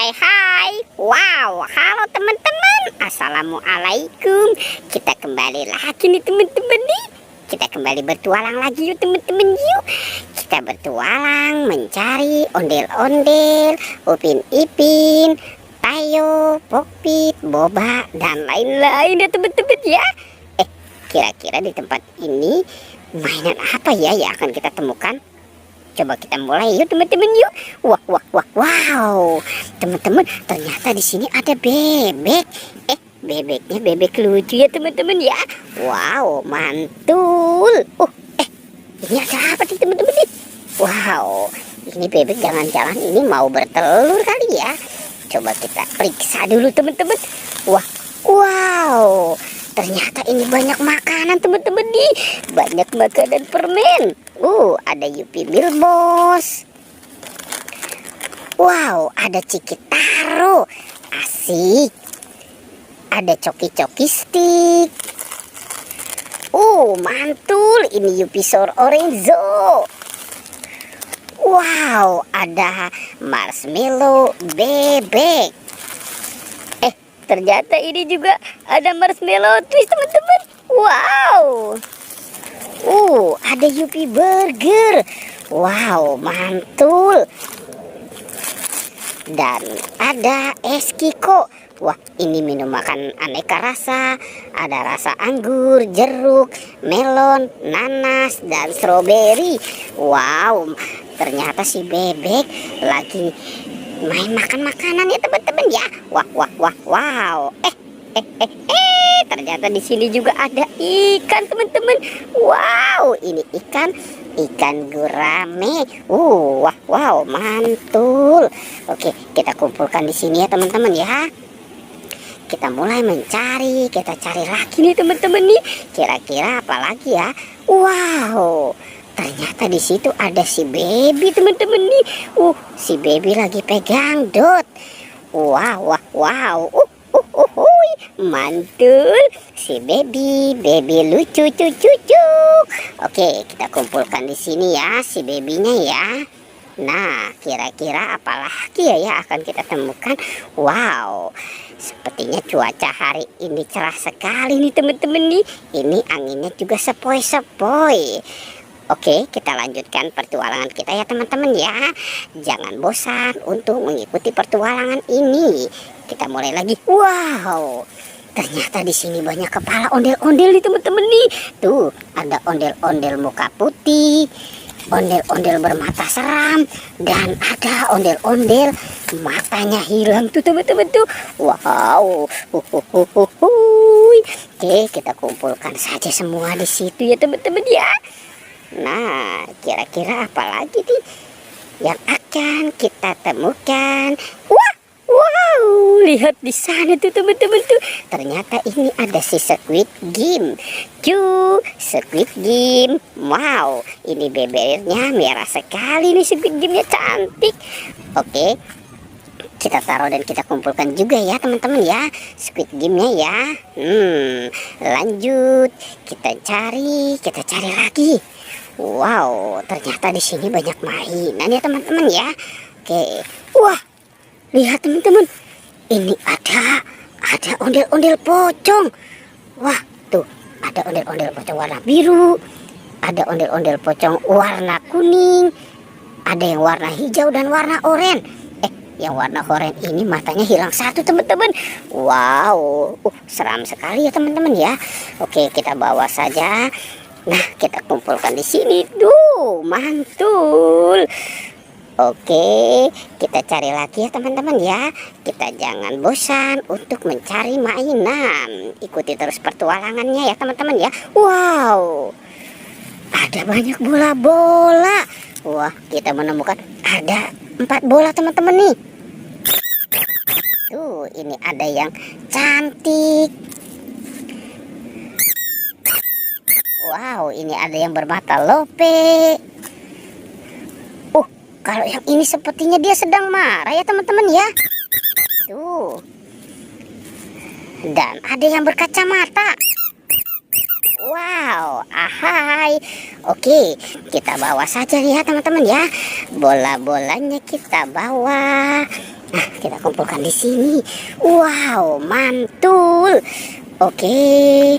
Hai. Wow, halo teman-teman. Assalamualaikum. Kita kembali lagi nih teman-teman nih. Kita kembali bertualang lagi yuk teman-teman yuk. Kita bertualang mencari ondel-ondel, Upin Ipin, Tayo, Pokpit, Boba, dan lain-lain ya teman-teman ya. Kira-kira di tempat ini mainan apa ya yang akan kita temukan? Coba kita mulai yuk teman-teman yuk. Wow. Teman-teman, ternyata di sini ada bebek. Bebeknya bebek lucu ya teman-teman ya. Wow, mantul. Ini ada apa nih teman-teman nih? Wow, ini bebek jangan-jangan ini mau bertelur kali ya. Coba kita periksa dulu teman-teman. Wow. Ternyata ini banyak makanan teman-teman nih. Banyak makanan permen. Ada Yupi Milbos. Wow, ada Cikitaro. Asik. Ada Coki-Coki Stick. Mantul. Ini Yupi Sour Orenzo. Wow, ada marshmallow bebek. Ternyata ini juga ada marshmallow twist teman-teman. Wow. Ada Yupi Burger. Wow, mantul. Dan ada es Kiko. Wah, ini minum makan aneka rasa. Ada rasa anggur, jeruk, melon, nanas, dan stroberi. Wow, ternyata si bebek lagi main makan makanan ya teman-teman ya. Wow. Ternyata di sini juga ada ikan teman-teman. Wow, ini ikan gurame. Wow, mantul. Oke, kita kumpulkan di sini ya teman-teman ya. Kita mulai mencari, kita cari lagi nih teman-teman nih. Kira-kira apa lagi ya? Wow. Ternyata di situ ada si baby teman-teman nih. Si baby lagi pegang dot. Wow. Mantul. Si baby lucu. Oke, kita kumpulkan di sini ya si babynya ya. Nah, kira-kira apa lagi ya akan kita temukan? Wow, sepertinya cuaca hari ini cerah sekali nih teman-teman nih. Ini anginnya juga sepoi-sepoi. Oke, kita lanjutkan pertualangan kita ya teman-teman ya. Jangan bosan untuk mengikuti pertualangan ini. Kita mulai lagi. Wow, ternyata di sini banyak kepala ondel-ondel nih teman-teman nih. Tuh, ada ondel-ondel muka putih, ondel-ondel bermata seram, dan ada ondel-ondel matanya hilang tuh teman-teman tuh. Wow. Oke, kita kumpulkan saja semua di situ ya teman-teman ya. Nah, kira-kira apa lagi nih yang akan kita temukan? Wow, lihat di sana tuh teman-teman tuh. Ternyata ini ada si Squid Game. Squid Game. Wow, ini bebeknya merah sekali nih, Squid Game-nya cantik. Oke, kita taruh dan kita kumpulkan juga ya teman-teman ya Squid Game-nya ya. Lanjut, kita cari lagi. Wow, ternyata di sini banyak mainan ya teman-teman ya. Oke, wah, lihat teman-teman, ini ada ondel-ondel pocong. Wah, tuh ada ondel-ondel pocong warna biru, ada ondel-ondel pocong warna kuning, ada yang warna hijau dan warna oranye. Yang warna oranye ini matanya hilang satu teman-teman. Wow, seram sekali ya teman-teman ya. Oke, kita bawa saja. Nah, kita kumpulkan di sini. Duh, mantul. Oke, kita cari lagi ya teman-teman ya. Kita jangan bosan untuk mencari mainan. Ikuti terus pertualangannya ya teman-teman ya. Wow, ada banyak bola-bola. Wah, kita menemukan ada 4 bola teman-teman nih. Tuh, ini ada yang cantik. Wow, ini ada yang bermata lope. Kalau yang ini sepertinya dia sedang marah ya teman-teman ya. Tuh. Dan ada yang berkacamata. Wow, ahai. Oke, kita bawa saja ya teman-teman ya. Bola-bolanya kita bawa. Nah, kita kumpulkan di sini. Wow, mantul. Oke,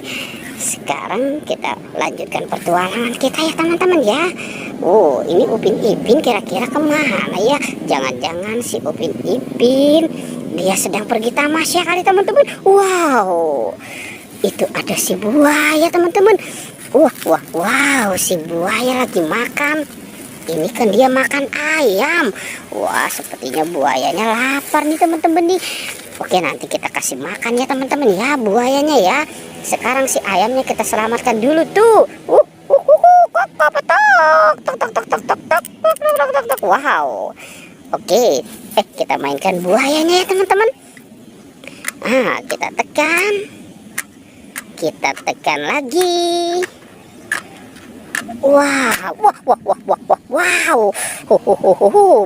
sekarang kita lanjutkan petualangan kita ya teman-teman ya. Oh, ini Upin Ipin kira-kira kemana ya? Jangan-jangan si Upin Ipin dia sedang pergi tamasya kali teman-teman. Wow, itu ada si buaya teman-teman. Wow, si buaya lagi makan. Ini kan dia makan ayam. Wah, sepertinya buayanya lapar nih teman-teman nih. Oke, nanti kita kasih makan ya teman-teman ya buayanya ya. Sekarang si ayamnya kita selamatkan dulu tuh. Wow. Oke, kita mainkan buayanya ya teman-teman. Kita tekan. Kita tekan lagi. Wow,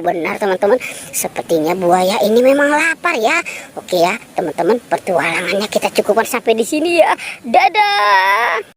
benar teman-teman. Sepertinya buaya ini memang lapar ya. Oke ya, teman-teman, petualangannya kita cukupkan sampai di sini ya. Dadah.